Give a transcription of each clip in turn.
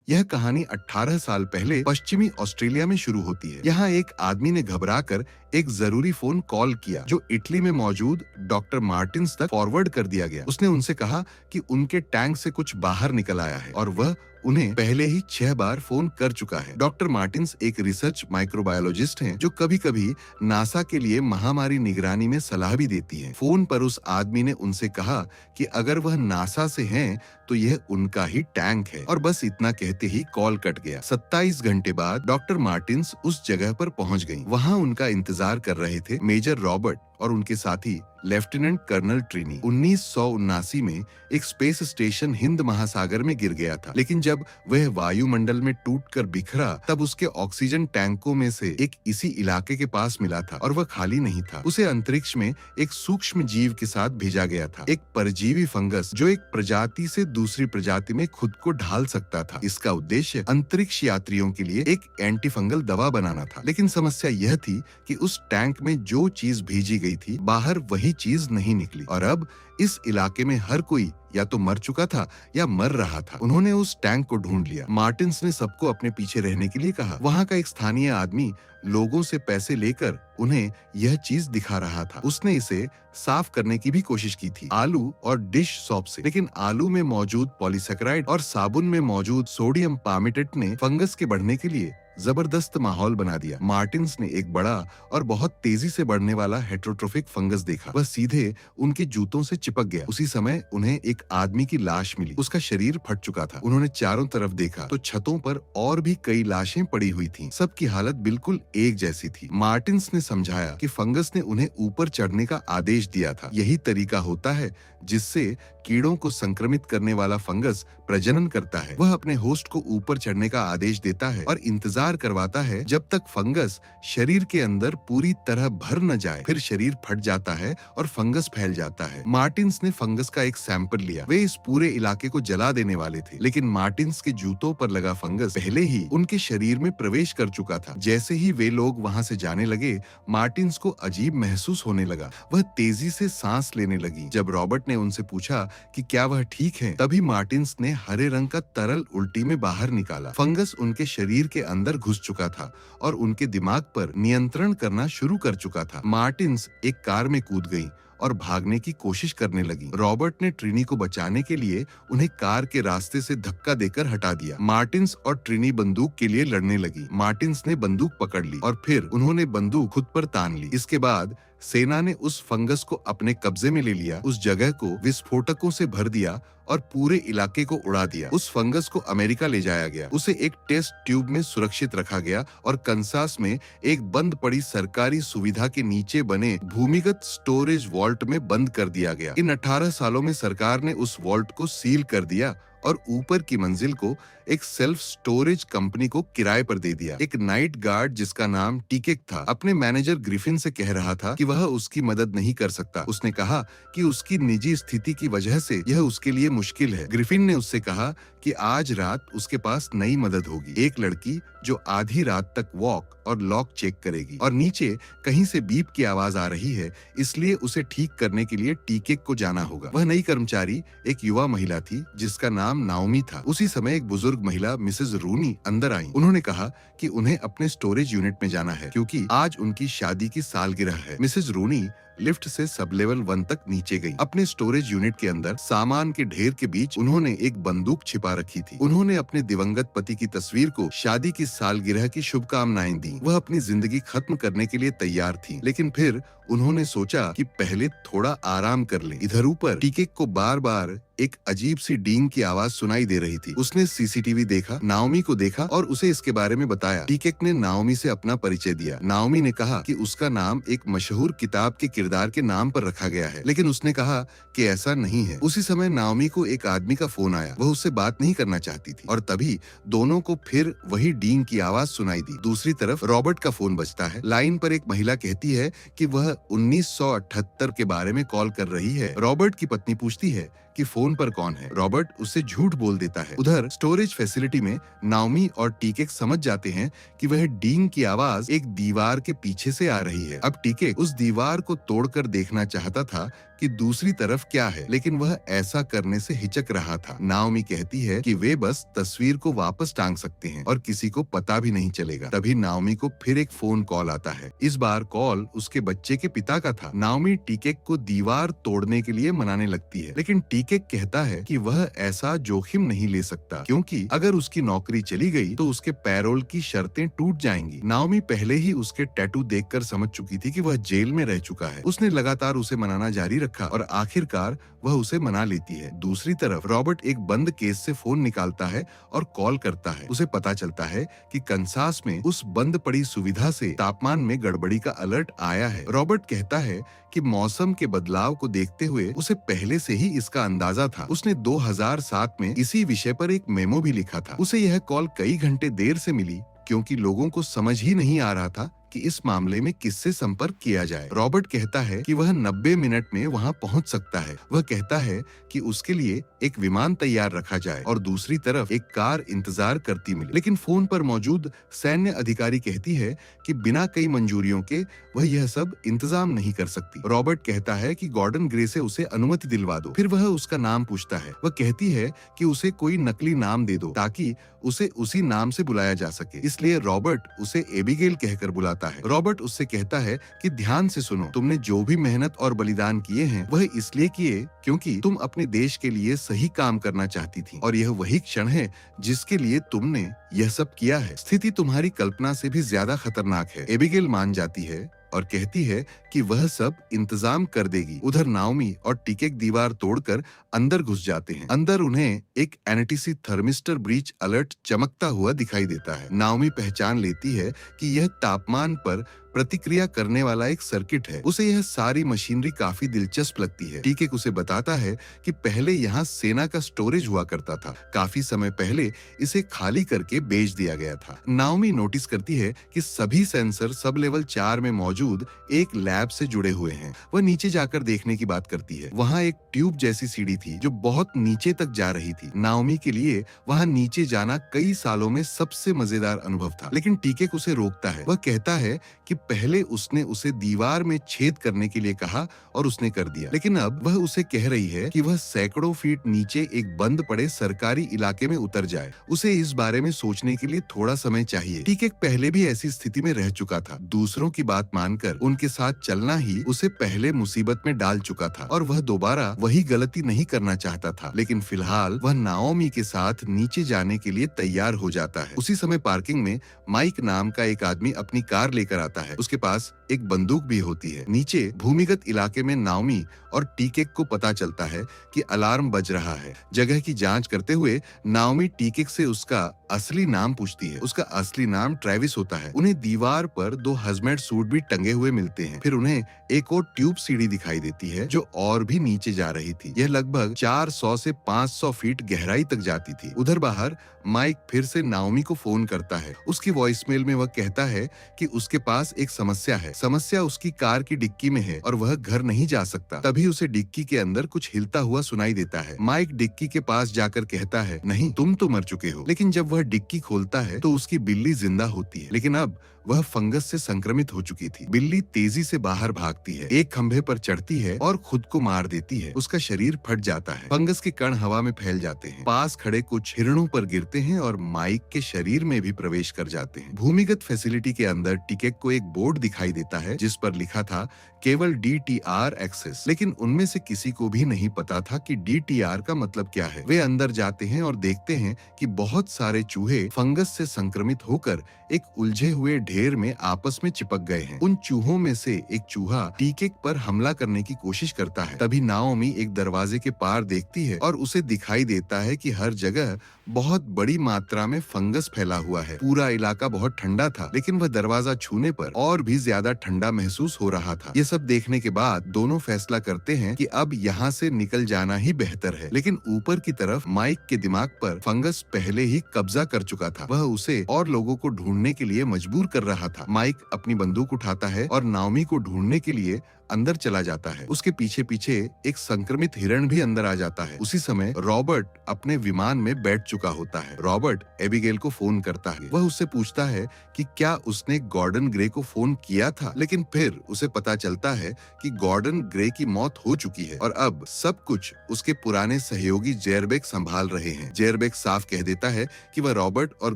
यह कहानी 18 साल पहले पश्चिमी ऑस्ट्रेलिया में शुरू होती है। यहाँ एक आदमी ने घबराकर एक जरूरी फोन कॉल किया जो इटली में मौजूद डॉक्टर मार्टिन्स तक फॉरवर्ड कर दिया गया। उसने उनसे कहा कि उनके टैंक से कुछ बाहर निकल आया है और वह उन्हें पहले ही 6 बार फोन कर चुका है। डॉक्टर मार्टिन्स एक रिसर्च माइक्रोबायोलॉजिस्ट हैं जो कभी-कभी नासा के लिए महामारी निगरानी में सलाह भी देती हैं। फोन पर उस आदमी ने उनसे कहा कि अगर वह नासा से हैं तो यह उनका ही टैंक है और बस इतना कहते ही कॉल कट गया। 27 घंटे बाद डॉक्टर मार्टिन्स उस जगह पर पहुंच गईं। वहां उनका इंतजार कर रहे थे मेजर रॉबर्ट और उनके साथी लेफ्टिनेंट कर्नल ट्रिनी। 1979 में एक स्पेस स्टेशन हिंद महासागर में गिर गया था, लेकिन जब वह वायुमंडल में टूटकर बिखरा तब उसके ऑक्सीजन टैंकों में से एक इसी इलाके के पास मिला था और वह खाली नहीं था। उसे अंतरिक्ष में एक सूक्ष्म जीव के साथ भेजा गया था, एक परजीवी फंगस जो एक प्रजाति से दूसरी प्रजाति में खुद को ढाल सकता था। इसका उद्देश्य अंतरिक्ष यात्रियों के लिए एक एंटी फंगल दवा बनाना था। लेकिन समस्या यह थी कि उस टैंक में जो चीज भेजी गई थी बाहर वही चीज नहीं निकली और अब इस इलाके में हर कोई या तो मर चुका था या मर रहा था। उन्होंने उस टैंक को ढूंढ लिया। मार्टिन्स ने सबको अपने पीछे रहने के लिए कहा। वहां का एक स्थानीय आदमी लोगों से पैसे लेकर उन्हें यह चीज दिखा रहा था। उसने इसे साफ करने की भी कोशिश की थी, आलू और डिश सॉप से, लेकिन आलू में मौजूद पॉलीसेकेराइड और साबुन में मौजूद सोडियम पार्मेटेट ने फंगस के बढ़ने के लिए जबरदस्त माहौल बना दिया। मार्टिन्स ने एक बड़ा और बहुत तेजी से बढ़ने वाला हेटेरोट्रोफिक फंगस देखा। वह सीधे उनके जूतों से चिपक गया। उसी समय उन्हें एक आदमी की लाश मिली। उसका शरीर फट चुका था। उन्होंने चारों तरफ देखा तो छतों पर और भी कई लाशें पड़ी हुई थीं। सबकी हालत बिल्कुल एक जैसी थी। मार्टिन्स ने समझाया कि फंगस ने उन्हें ऊपर चढ़ने का आदेश दिया था। यही तरीका होता है जिससे कीड़ों को संक्रमित करने वाला फंगस प्रजनन करता है। वह अपने होस्ट को ऊपर चढ़ने का आदेश देता है और इंतजार करवाता है जब तक फंगस शरीर के अंदर पूरी तरह भर न जाए। फिर शरीर फट जाता है और फंगस फैल जाता है। मार्टिन्स ने फंगस का एक सैंपल लिया। वे इस पूरे इलाके को जला देने वाले थे, लेकिन मार्टिन्स के जूतों पर लगा फंगस पहले ही उनके शरीर में प्रवेश कर चुका था। जैसे ही वे लोग वहां से जाने लगे, मार्टिन्स को अजीब महसूस होने लगा। वह तेजी से सांस लेने लगी। जब रॉबर्ट ने उनसे पूछा कि क्या वह ठीक है, तभी मार्टिन्स ने हरे रंग का तरल उल्टी में बाहर निकाला। फंगस उनके शरीर के अंदर घुस चुका था और उनके दिमाग पर नियंत्रण करना शुरू कर चुका था। मार्टिन्स एक कार में कूद गई और भागने की कोशिश करने लगी। रॉबर्ट ने ट्रिनी को बचाने के लिए उन्हें कार के रास्ते से धक्का देकर हटा दिया। मार्टिन्स और ट्रिनी बंदूक के लिए लड़ने लगी। मार्टिन्स ने बंदूक पकड़ ली और फिर उन्होंने बंदूक खुद पर तान ली। इसके बाद सेना ने उस फंगस को अपने कब्जे में ले लिया, उस जगह को विस्फोटकों से भर दिया और पूरे इलाके को उड़ा दिया। उस फंगस को अमेरिका ले जाया गया। उसे एक टेस्ट ट्यूब में सुरक्षित रखा गया और कंसास में एक बंद पड़ी सरकारी सुविधा के नीचे बने भूमिगत स्टोरेज वॉल्ट में बंद कर दिया गया। इन 18 सालों में सरकार ने उस वॉल्ट को सील कर दिया और ऊपर की मंजिल को एक सेल्फ स्टोरेज कंपनी को किराए पर दे दिया। एक नाइट गार्ड जिसका नाम टीकेक था, अपने मैनेजर ग्रिफिन से कह रहा था कि वह उसकी मदद नहीं कर सकता। उसने कहा कि उसकी निजी स्थिति की वजह से यह उसके लिए मुश्किल है। ग्रिफिन ने उससे कहा कि आज रात उसके पास नई मदद होगी, एक लड़की जो आधी रात तक वॉक और लॉक चेक करेगी और नीचे कहीं से बीप की आवाज आ रही है, इसलिए उसे ठीक करने के लिए टीकेक को जाना होगा। वह नई कर्मचारी एक युवा महिला थी जिसका नाम नाओमी था। उसी समय एक बुजुर्ग महिला मिसेज रूनी अंदर आई। उन्होंने कहा कि उन्हें अपने स्टोरेज यूनिट में जाना है क्योंकि आज उनकी शादी की सालगिरह है। मिसेज रूनी लिफ्ट से सब लेवल 1 तक नीचे गई। अपने स्टोरेज यूनिट के अंदर सामान के ढेर के बीच उन्होंने एक बंदूक छिपा रखी थी। उन्होंने अपने दिवंगत पति की तस्वीर को शादी की सालगिरह की शुभकामनाएं दी। वह अपनी जिंदगी खत्म करने के लिए तैयार थी, लेकिन फिर उन्होंने सोचा कि पहले थोड़ा आराम कर लें। इधर ऊपर टीकेक को बार बार एक अजीब सी डींग की आवाज सुनाई दे रही थी। उसने सीसीटीवी देखा, नाओमी को देखा और उसे इसके बारे में बताया। टीकेक ने नाओमी से अपना परिचय दिया। नाओमी ने कहा कि उसका नाम एक मशहूर किताब के किरदार के नाम पर रखा गया है, लेकिन उसने कहा कि ऐसा नहीं है। उसी समय नाओमी को एक आदमी का फोन आया। वह उससे बात नहीं करना चाहती थी और तभी दोनों को फिर वही डींग की आवाज सुनाई दी। दूसरी तरफ रॉबर्ट का फोन बजता है। लाइन पर एक महिला कहती है कि वह 1978 के बारे में कॉल कर रही है। रॉबर्ट की पत्नी पूछती है कि फोन पर कौन है। रॉबर्ट उससे झूठ बोल देता है। उधर स्टोरेज फैसिलिटी में नाओमी और टीके समझ जाते हैं कि वह डींग की आवाज एक दीवार के पीछे से आ रही है। अब टीके उस दीवार को तोड़कर देखना चाहता था कि दूसरी तरफ क्या है, लेकिन वह ऐसा करने से हिचक रहा था। नाओमी कहती है कि वे बस तस्वीर को वापस टांग सकते हैं और किसी को पता भी नहीं चलेगा। तभी नाओमी को फिर एक फोन कॉल आता है। इस बार कॉल उसके बच्चे के पिता का था। नाओमी टीके को दीवार तोड़ने के लिए मनाने लगती है, लेकिन टीके कहता है कि वह ऐसा जोखिम नहीं ले सकता, क्योंकि अगर उसकी नौकरी चली गई तो उसके पैरोल की शर्तें टूट जाएंगी। नाओमी पहले ही उसके टैटू देखकर समझ चुकी थी कि वह जेल में रह चुका है। उसने लगातार उसे मनाना जारी रखा और आखिरकार वह उसे मना लेती है। दूसरी तरफ रॉबर्ट एक बंद केस से फोन निकालता है और कॉल करता है। उसे पता चलता है कि कंसास में उस बंद पड़ी सुविधा से तापमान में गड़बड़ी का अलर्ट आया है। रॉबर्ट कहता है कि मौसम के बदलाव को देखते हुए उसे पहले से ही इसका अंदाजा था। उसने 2007 में इसी विषय पर एक मेमो भी लिखा था। उसे यह कॉल कई घंटे देर से मिली, क्योंकि लोगों को समझ ही नहीं आ रहा था कि इस मामले में किससे संपर्क किया जाए। रॉबर्ट कहता है कि वह 90 मिनट में वहां पहुंच सकता है। वह कहता है कि उसके लिए एक विमान तैयार रखा जाए और दूसरी तरफ एक कार इंतजार करती मिले। लेकिन फोन पर मौजूद सैन्य अधिकारी कहती है कि बिना कई मंजूरियों के वह यह सब इंतजाम नहीं कर सकती। रॉबर्ट कहता है कि गॉर्डन ग्रे से उसे अनुमति दिलवा दो। फिर वह उसका नाम पूछता है। वह कहती है कि उसे कोई नकली नाम दे दो ताकि उसे उसी नाम से बुलाया जा सके। इसलिए रॉबर्ट उसे एबिगेल कहकर बुलाता है। रॉबर्ट उससे कहता है कि ध्यान से सुनो, तुमने जो भी मेहनत और बलिदान किए हैं वह इसलिए किए क्योंकि तुम अपने देश के लिए सही काम करना चाहती थी, और यह वही क्षण है जिसके लिए तुमने यह सब किया है। स्थिति तुम्हारी कल्पना से भी ज्यादा खतरनाक है। एबिगेल मान जाती है और कहती है कि वह सब इंतजाम कर देगी। उधर नाओमी और टीके दीवार तोड़कर अंदर घुस जाते हैं। अंदर उन्हें एक एनटीसी थर्मिस्टर ब्रीच अलर्ट चमकता हुआ दिखाई देता है। नाओमी पहचान लेती है कि यह तापमान पर प्रतिक्रिया करने वाला एक सर्किट है। उसे यह सारी मशीनरी काफी दिलचस्प लगती है। टीके उसे बताता है कि पहले यहाँ सेना का स्टोरेज हुआ करता था। काफी समय पहले इसे खाली करके बेच दिया गया था। नाओमी नोटिस करती है कि सभी सेंसर सब लेवल 4 में मौजूद एक लैब से जुड़े हुए हैं। वह नीचे जाकर देखने की बात करती है। वहाँ एक ट्यूब जैसी सीढ़ी थी जो बहुत नीचे तक जा रही थी। नाओमी के लिए वहाँ नीचे जाना कई सालों में सबसे मजेदार अनुभव था, लेकिन टीके उसे रोकता है। वह कहता है कि पहले उसने उसे दीवार में छेद करने के लिए कहा और उसने कर दिया, लेकिन अब वह उसे कह रही है कि वह सैकड़ों फीट नीचे एक बंद पड़े सरकारी इलाके में उतर जाए। उसे इस बारे में सोचने के लिए थोड़ा समय चाहिए। टीके पहले भी ऐसी स्थिति में रह चुका था। दूसरों की बात मानकर उनके साथ चलना ही उसे पहले मुसीबत में डाल चुका था और वह दोबारा वही गलती नहीं करना चाहता था। लेकिन फिलहाल वह नाओमी के साथ नीचे जाने के लिए तैयार हो जाता है। उसी समय पार्किंग में माइक नाम का एक आदमी अपनी कार लेकर आता है। उसके पास एक बंदूक भी होती है। नीचे भूमिगत इलाके में नाओमी और टीके को पता चलता है कि अलार्म बज रहा है। जगह की जांच करते हुए नाओमी टीके से उसका असली नाम पूछती है। उसका असली नाम ट्रेविस होता है। उन्हें दीवार पर 2 हजमेट सूट भी टंगे हुए मिलते हैं। फिर उन्हें एक और ट्यूब सीढ़ी दिखाई देती है जो और भी नीचे जा रही थी। यह लगभग 400 से 500 फीट गहराई तक जाती थी। उधर बाहर माइक फिर से नाओमी को फोन करता है। उसकी वॉइसमेल में वह कहता है कि उसके पास एक समस्या है। समस्या उसकी कार की डिक्की में है और वह घर नहीं जा सकता। तभी उसे डिक्की के अंदर कुछ हिलता हुआ सुनाई देता है। माइक डिक्की के पास जाकर कहता है, नहीं, तुम तो मर चुके हो। लेकिन जब वह डिक्की खोलता है तो उसकी बिल्ली जिंदा होती है, लेकिन अब वह फंगस से संक्रमित हो चुकी थी। बिल्ली तेजी से बाहर भागती है, एक खंभे पर चढ़ती है और खुद को मार देती है। उसका शरीर फट जाता है। फंगस के कण हवा में फैल जाते हैं, पास खड़े कुछ हिरणों पर गिरते हैं और माइक के शरीर में भी प्रवेश कर जाते हैं। भूमिगत फैसिलिटी के अंदर टिकेट को एक बोर्ड दिखाई देता है जिस पर लिखा था केवल DTR एक्सेस, लेकिन उनमें से किसी को भी नहीं पता था कि DTR का मतलब क्या है। वे अंदर जाते हैं और देखते हैं कि बहुत सारे चूहे फंगस से संक्रमित होकर एक उलझे हुए ढेर में आपस में चिपक गए हैं। उन चूहों में से एक चूहा टीके पर हमला करने की कोशिश करता है। तभी नाओमी एक दरवाजे के पार देखती है और उसे दिखाई देता है कि हर जगह बहुत बड़ी मात्रा में फंगस फैला हुआ है। पूरा इलाका बहुत ठंडा था, लेकिन वह दरवाजा छूने पर और भी ज्यादा ठंडा महसूस हो रहा था। ये सब देखने के बाद दोनों फैसला करते हैं कि अब यहाँ से निकल जाना ही बेहतर है। लेकिन ऊपर की तरफ माइक के दिमाग पर फंगस पहले ही कब्जा कर चुका था। वह उसे और लोगों को ढूंढने के लिए मजबूर कर रहा था। माइक अपनी बंदूक उठाता है और नाओमी को ढूंढने के लिए अंदर चला जाता है। उसके पीछे पीछे एक संक्रमित हिरण भी अंदर आ जाता है। उसी समय रॉबर्ट अपने विमान में बैठ चुका होता है। रॉबर्ट एबिगेल को फोन करता है। वह उससे पूछता है कि क्या उसने गॉर्डन ग्रे को फोन किया था, लेकिन फिर उसे पता चलता है कि गॉर्डन ग्रे की मौत हो चुकी है और अब सब कुछ उसके पुराने सहयोगी जेरबेक संभाल रहे हैं। जेरबेक साफ कह देता है कि वह रॉबर्ट और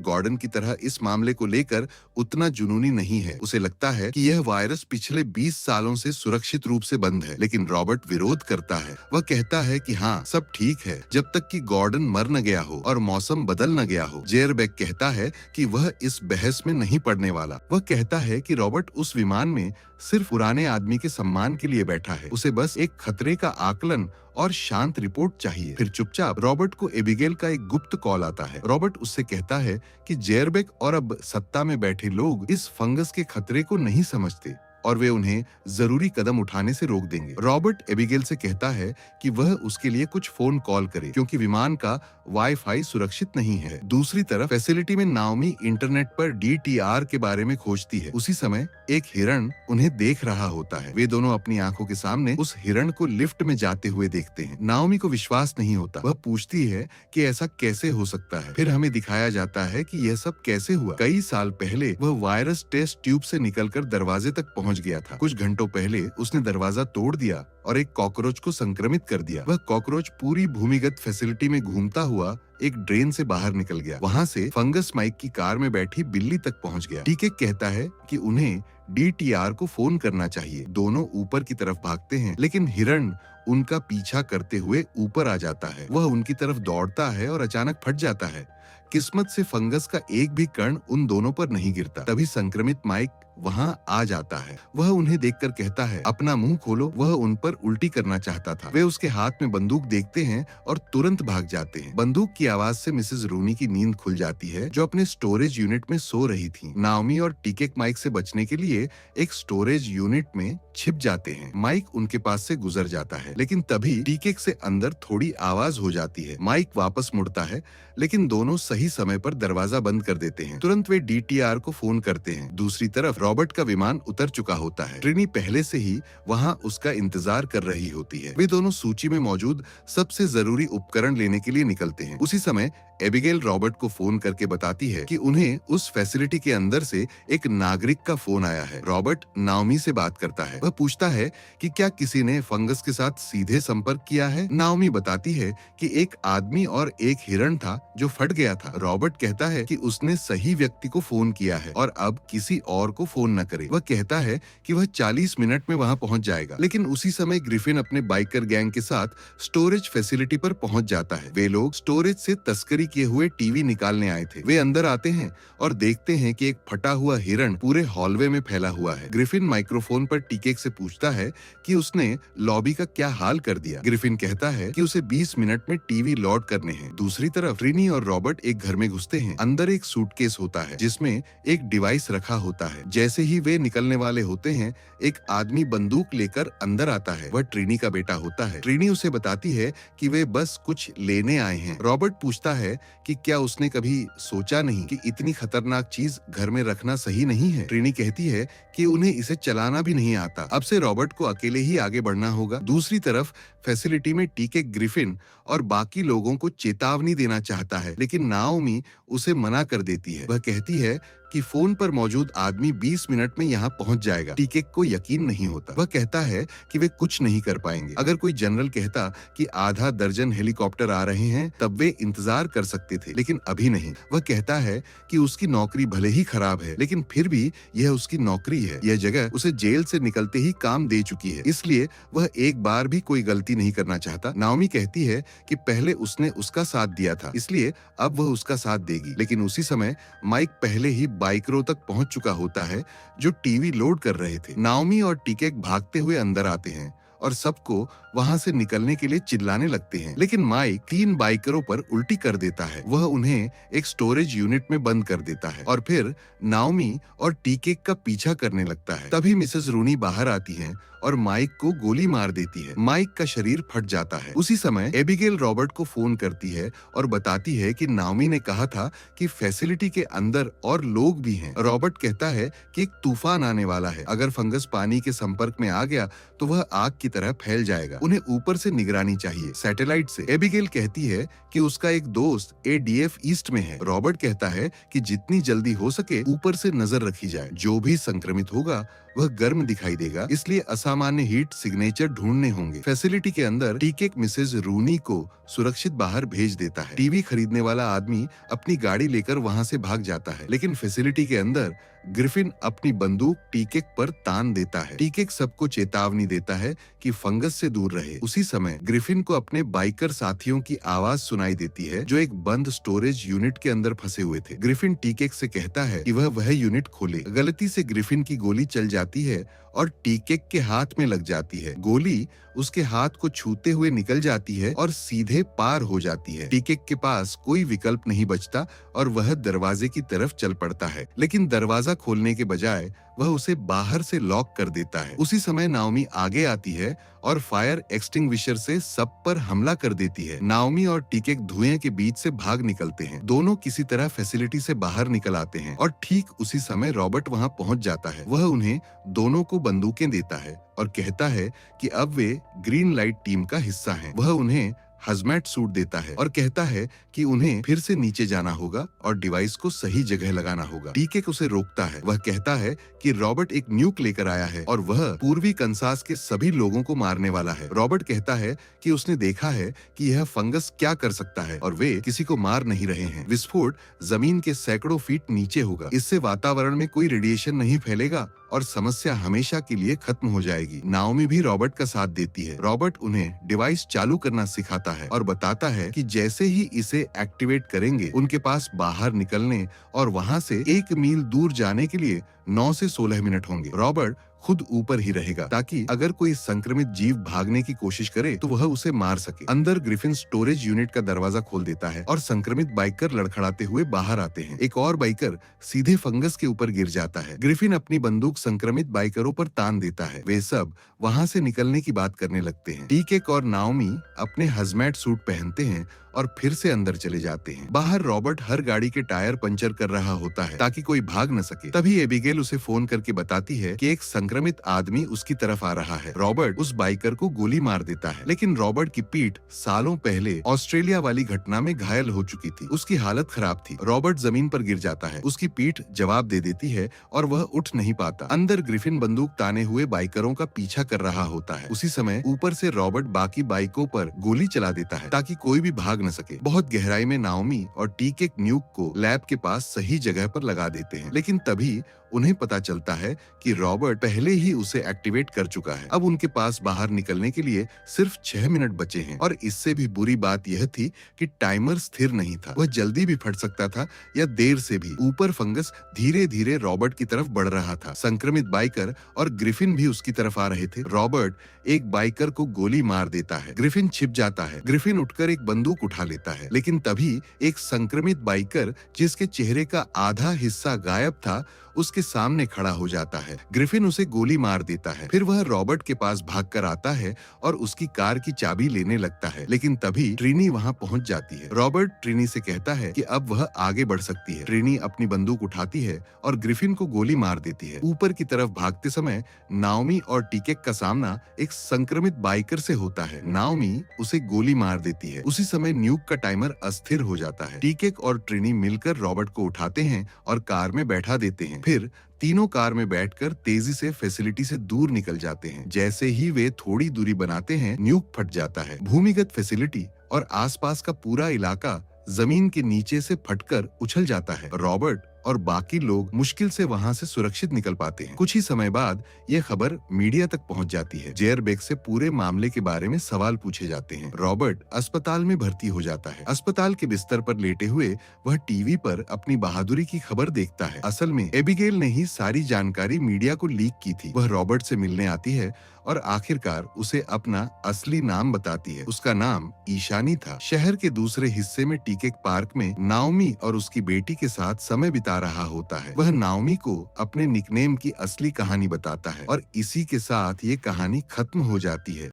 गॉर्डन की तरह इस मामले को लेकर उतना जुनूनी नहीं है। उसे लगता है कि यह वायरस पिछले 20 सालों से सुरक्षित रूप से बंद है, लेकिन रॉबर्ट विरोध करता है। वह कहता है कि हाँ, सब ठीक है जब तक कि गॉर्डन मर न गया हो और मौसम बदल न गया हो। जेरबेक कहता है कि वह इस बहस में नहीं पड़ने वाला। वह कहता है कि रॉबर्ट उस विमान में सिर्फ पुराने आदमी के सम्मान के लिए बैठा है। उसे बस एक खतरे का आकलन और शांत रिपोर्ट चाहिए। फिर चुपचाप रॉबर्ट को एबिगेल का एक गुप्त कॉल आता है। रॉबर्ट उससे कहता है कि जेरबेक और अब सत्ता में बैठे लोग इस फंगस के खतरे को नहीं समझते और वे उन्हें जरूरी कदम उठाने से रोक देंगे। रॉबर्ट एबिगेल से कहता है कि वह उसके लिए कुछ फोन कॉल करे क्योंकि विमान का वाईफाई सुरक्षित नहीं है। दूसरी तरफ फैसिलिटी में नाओमी इंटरनेट पर DTR के बारे में खोजती है। उसी समय एक हिरण उन्हें देख रहा होता है। वे दोनों अपनी आंखों के सामने उस हिरण को लिफ्ट में जाते हुए देखते हैं। नाओमी को विश्वास नहीं होता। वह पूछती है कि ऐसा कैसे हो सकता है। फिर हमें दिखाया जाता है कि यह सब कैसे हुआ। कई साल पहले वह वायरस टेस्ट ट्यूब से निकलकर दरवाजे तक पहुंच गया था। कुछ घंटों पहले उसने दरवाजा तोड़ दिया और एक कॉकरोच को संक्रमित कर दिया। वह कॉकरोच पूरी भूमिगत फैसिलिटी में घूमता हुआ एक ड्रेन से बाहर निकल गया। वहां से फंगस माइक की कार में बैठी बिल्ली तक पहुंच गया। टीके कहता है कि उन्हें DTR को फोन करना चाहिए। दोनों ऊपर की तरफ भागते हैं, लेकिन हिरण उनका पीछा करते हुए ऊपर आ जाता है। वह उनकी तरफ दौड़ता है और अचानक फट जाता है। किस्मत से फंगस का एक भी कण उन दोनों पर नहीं गिरता। तभी संक्रमित माइक वहां आ जाता है। वह उन्हें देखकर कहता है, अपना मुंह खोलो। वह उन पर उल्टी करना चाहता था। वे उसके हाथ में बंदूक देखते हैं और तुरंत भाग जाते हैं। बंदूक की आवाज से मिसेस रूनी की नींद खुल जाती है, जो अपने स्टोरेज यूनिट में सो रही थी। नाओमी और टीके माइक से बचने के लिए एक स्टोरेज यूनिट में छिप जाते हैं। माइक उनके पास से गुजर जाता है, लेकिन तभी टीके से अंदर थोड़ी आवाज हो जाती है। माइक वापस मुड़ता है, लेकिन दोनों सही समय पर दरवाजा बंद कर देते हैं। तुरंत वे DTR को फोन करते हैं। दूसरी तरफ रॉबर्ट का विमान उतर चुका होता है। ट्रिनी पहले से ही वहां उसका इंतजार कर रही होती है। वे दोनों सूची में मौजूद सबसे जरूरी उपकरण लेने के लिए निकलते हैं। उसी समय एबिगेल रॉबर्ट को फोन करके बताती है कि उन्हें उस फैसिलिटी के अंदर से एक नागरिक का फोन आया है। रॉबर्ट नाओमी से बात करता है। वह पूछता है कि क्या किसी ने फंगस के साथ सीधे संपर्क किया है। नाओमी बताती है कि एक आदमी और एक हिरण था जो फट गया था। रॉबर्ट कहता है कि उसने सही व्यक्ति को फोन किया है और अब किसी और को फोन न करे। वह कहता है कि वह 40 मिनट में वहां पहुंच जाएगा, लेकिन उसी समय ग्रिफिन अपने बाइकर गैंग के साथ स्टोरेज फैसिलिटी पर पहुंच जाता है। वे लोग स्टोरेज से तस्करी किए हुए टीवी निकालने आए थे। वे अंदर आते हैं और देखते हैं कि एक फटा हुआ हिरण पूरे हॉलवे में फैला हुआ है। ग्रिफिन माइक्रोफोन पर टीके से पूछता है कि उसने लॉबी का क्या हाल कर दिया। ग्रिफिन कहता है कि उसे 20 मिनट में टीवी लोड करने हैं। दूसरी तरफ ट्रिनी और रॉबर्ट एक घर में घुसते हैं। अंदर एक सूटकेस होता है जिसमें एक डिवाइस रखा होता है। जैसे ही वे निकलने वाले होते हैं, एक आदमी बंदूक लेकर अंदर आता है। वह ट्रिनी का बेटा होता है। ट्रिनी उसे बताती है कि वे बस कुछ लेने आए हैं। रॉबर्ट पूछता है कि क्या उसने कभी सोचा नहीं कि इतनी खतरनाक चीज घर में रखना सही नहीं है। ट्रिनी कहती है कि उन्हें इसे चलाना भी नहीं आता। अब से रॉबर्ट को अकेले ही आगे बढ़ना होगा। दूसरी तरफ फैसिलिटी में टीके ग्रिफिन और बाकी लोगों को चेतावनी देना चाहता है, लेकिन नाओमी उसे मना कर देती है। वह कहती है कि फोन पर मौजूद आदमी 20 मिनट में यहाँ पहुंच जाएगा। टीके को यकीन नहीं होता। वह कहता है कि वे कुछ नहीं कर पाएंगे। अगर कोई जनरल कहता कि आधा दर्जन हेलीकॉप्टर आ रहे हैं, तब वे इंतजार कर सकते थे, लेकिन अभी नहीं। वह कहता है कि उसकी नौकरी भले ही खराब है, लेकिन फिर भी यह उसकी नौकरी है। यह जगह उसे जेल से निकलते ही काम दे चुकी है, इसलिए वह एक बार भी कोई गलती नहीं करना चाहता। नाओमी कहती है कि पहले उसने उसका साथ दिया था, इसलिए अब वह उसका साथ देगी। लेकिन उसी समय माइक पहले ही बाइकरों तक पहुंच चुका होता है जो टीवी लोड कर रहे थे। नाओमी और टीके भागते हुए अंदर आते हैं और सबको वहां से निकलने के लिए चिल्लाने लगते हैं, लेकिन माइक 3 बाइकरों पर उल्टी कर देता है। वह उन्हें एक स्टोरेज यूनिट में बंद कर देता है और फिर नाओमी और टीके का पीछा करने लगता है। तभी मिसेस रूनी बाहर आती हैं और माइक को गोली मार देती है। माइक का शरीर फट जाता है। उसी समय एबिगेल रॉबर्ट को फोन करती है और बताती है कि नाओमी ने कहा था कि फैसिलिटी के अंदर और लोग भी हैं। रॉबर्ट कहता है कि एक तूफान आने वाला है। अगर फंगस पानी के संपर्क में आ गया तो वह आग की तरह फैल जाएगा। उन्हें ऊपर से निगरानी चाहिए, सैटेलाइट से। एबिगेल कहती है कि उसका एक दोस्त एडीएफ ईस्ट में है। रॉबर्ट कहता है कि जितनी जल्दी हो सके ऊपर से नजर रखी जाए। जो भी संक्रमित होगा वह गर्म दिखाई देगा, इसलिए असामान्य हीट सिग्नेचर ढूंढने होंगे। फैसिलिटी के अंदर टीकेक मिसेज रूनी को सुरक्षित बाहर भेज देता है। टीवी खरीदने वाला आदमी अपनी गाड़ी लेकर वहां से भाग जाता है, लेकिन फैसिलिटी के अंदर ग्रिफिन अपनी बंदूक टीकेक पर तान देता है। टीकेक सबको चेतावनी देता है कि फंगस से दूर रहे। उसी समय ग्रिफिन को अपने बाइकर साथियों की आवाज सुनाई देती है जो एक बंद स्टोरेज यूनिट के अंदर फंसे हुए थे। ग्रिफिन टीकेक से कहता है कि वह यूनिट खोले। गलती से ग्रिफिन की गोली चल जाती है और टीकेक के हाथ में लग जाती है। गोली उसके हाथ को छूते हुए निकल जाती है और सीधे पार हो जाती है। टीकेक के पास कोई विकल्प नहीं बचता और वह दरवाजे की तरफ चल पड़ता है, लेकिन दरवाजा खोलने के बजाय वह उसे बाहर से लॉक कर देता है। उसी समय नाओमी आगे आती है और फायर एक्सटिंग्विशर से सब पर हमला कर देती है। नाओमी और टीकेक धुएं के बीच से भाग निकलते हैं। दोनों किसी तरह फैसिलिटी से बाहर निकल आते हैं और ठीक उसी समय रॉबर्ट वहां पहुंच जाता है। वह उन्हें दोनों को बंदूकें देता है और कहता है कि अब वे ग्रीन लाइट टीम का हिस्सा हैं। वह उन्हें हजमैट सूट देता है और कहता है कि उन्हें फिर से नीचे जाना होगा और डिवाइस को सही जगह लगाना होगा। टीकेक उसे रोकता है। वह कहता है कि रॉबर्ट एक न्यूक लेकर आया है और वह पूर्वी कंसास के सभी लोगों को मारने वाला है। रॉबर्ट कहता है कि उसने देखा है कि यह फंगस क्या कर सकता है और वे किसी को मार नहीं रहे हैं। विस्फोट जमीन के सैकड़ों फीट नीचे होगा। इससे वातावरण में कोई रेडिएशन नहीं फैलेगा और समस्या हमेशा के लिए खत्म हो जाएगी। नाओमी भी रॉबर्ट का साथ देती है। रॉबर्ट उन्हें डिवाइस चालू करना सिखाता है और बताता है कि जैसे ही इसे एक्टिवेट करेंगे उनके पास बाहर निकलने और वहां से 1 मील दूर जाने के लिए 9 से 16 मिनट होंगे। रॉबर्ट खुद ऊपर ही रहेगा ताकि अगर कोई संक्रमित जीव भागने की कोशिश करे तो वह उसे मार सके। अंदर ग्रिफिन स्टोरेज यूनिट का दरवाजा खोल देता है और संक्रमित बाइकर लड़खड़ाते हुए बाहर आते हैं। एक और बाइकर सीधे फंगस के ऊपर गिर जाता है। ग्रिफिन अपनी बंदूक संक्रमित बाइकरों पर तान देता है। वे सब वहां से निकलने की बात करने लगते हैं। टीकेक और नाओमी अपने हजमैट सूट पहनते हैं और फिर से अंदर चले जाते हैं। बाहर रॉबर्ट हर गाड़ी के टायर पंचर कर रहा होता है ताकि कोई भाग न सके। तभी एबिगेल उसे फोन करके बताती है कि एक संक्रमित आदमी उसकी तरफ आ रहा है। रॉबर्ट उस बाइकर को गोली मार देता है, लेकिन रॉबर्ट की पीठ सालों पहले ऑस्ट्रेलिया वाली घटना में घायल हो चुकी थी। उसकी हालत खराब थी। रॉबर्ट जमीन पर गिर जाता है। उसकी पीठ जवाब दे देती है और वह उठ नहीं पाता। अंदर ग्रिफिन बंदूक ताने हुए बाइकरों का पीछा कर रहा होता है। उसी समय ऊपर से रॉबर्ट बाकी बाइकों पर गोली चला देता है ताकि कोई भी भाग न सके। बहुत गहराई में नाओमी और टीकेक न्यूक को लैब के पास सही जगह पर लगा देते हैं, लेकिन तभी उन्हें पता चलता है कि रॉबर्ट पहले ही उसे एक्टिवेट कर चुका है। अब उनके पास बाहर निकलने के लिए सिर्फ 6 मिनट बचे हैं और इससे भी बुरी बात यह थी कि टाइमर स्थिर नहीं था। वह जल्दी भी फट सकता था या देर से भी। ऊपर फंगस धीरे धीरे रॉबर्ट की तरफ बढ़ रहा था। संक्रमित बाइकर और ग्रिफिन भी उसकी तरफ आ रहे थे। रॉबर्ट एक बाइकर को गोली मार देता है। ग्रिफिन छिप जाता है। ग्रिफिन उठकर एक बंदूक उठा लेता है, लेकिन तभी एक संक्रमित बाइकर जिसके चेहरे का आधा हिस्सा गायब था उसके सामने खड़ा हो जाता है। ग्रिफिन उसे गोली मार देता है। फिर वह रॉबर्ट के पास भागकर आता है और उसकी कार की चाबी लेने लगता है, लेकिन तभी ट्रिनी वहां पहुंच जाती है। रॉबर्ट ट्रिनी से कहता है कि अब वह आगे बढ़ सकती है। ट्रिनी अपनी बंदूक उठाती है और ग्रिफिन को गोली मार देती है। ऊपर की तरफ भागते समय नाओमी और टीकेक का सामना एक संक्रमित बाइकर से होता है। नाओमी उसे गोली मार देती है। उसी समय न्यूक का टाइमर अस्थिर हो जाता है। टीकेक और ट्रिनी मिलकर रॉबर्ट को उठाते हैं और कार में बैठा देते हैं। फिर तीनों कार में बैठकर तेजी से फैसिलिटी से दूर निकल जाते हैं। जैसे ही वे थोड़ी दूरी बनाते हैं, न्यूक फट जाता है। भूमिगत फैसिलिटी और आसपास का पूरा इलाका जमीन के नीचे से फटकर उछल जाता है। रॉबर्ट और बाकी लोग मुश्किल से वहां से सुरक्षित निकल पाते हैं। कुछ ही समय बाद यह खबर मीडिया तक पहुंच जाती है। जेयरबेक से पूरे मामले के बारे में सवाल पूछे जाते हैं। रॉबर्ट अस्पताल में भर्ती हो जाता है। अस्पताल के बिस्तर पर लेटे हुए वह टीवी पर अपनी बहादुरी की खबर देखता है। असल में एबिगेल ने ही सारी जानकारी मीडिया को लीक की थी। वह रॉबर्ट से मिलने आती है और आखिरकार उसे अपना असली नाम बताती है। उसका नाम ईशानी था। शहर के दूसरे हिस्से में टीकेक पार्क में नाओमी और उसकी बेटी के साथ समय बिता बता रहा होता है। वह नाओमी को अपने निकनेम की असली कहानी बताता है और इसी के साथ ये कहानी खत्म हो जाती है।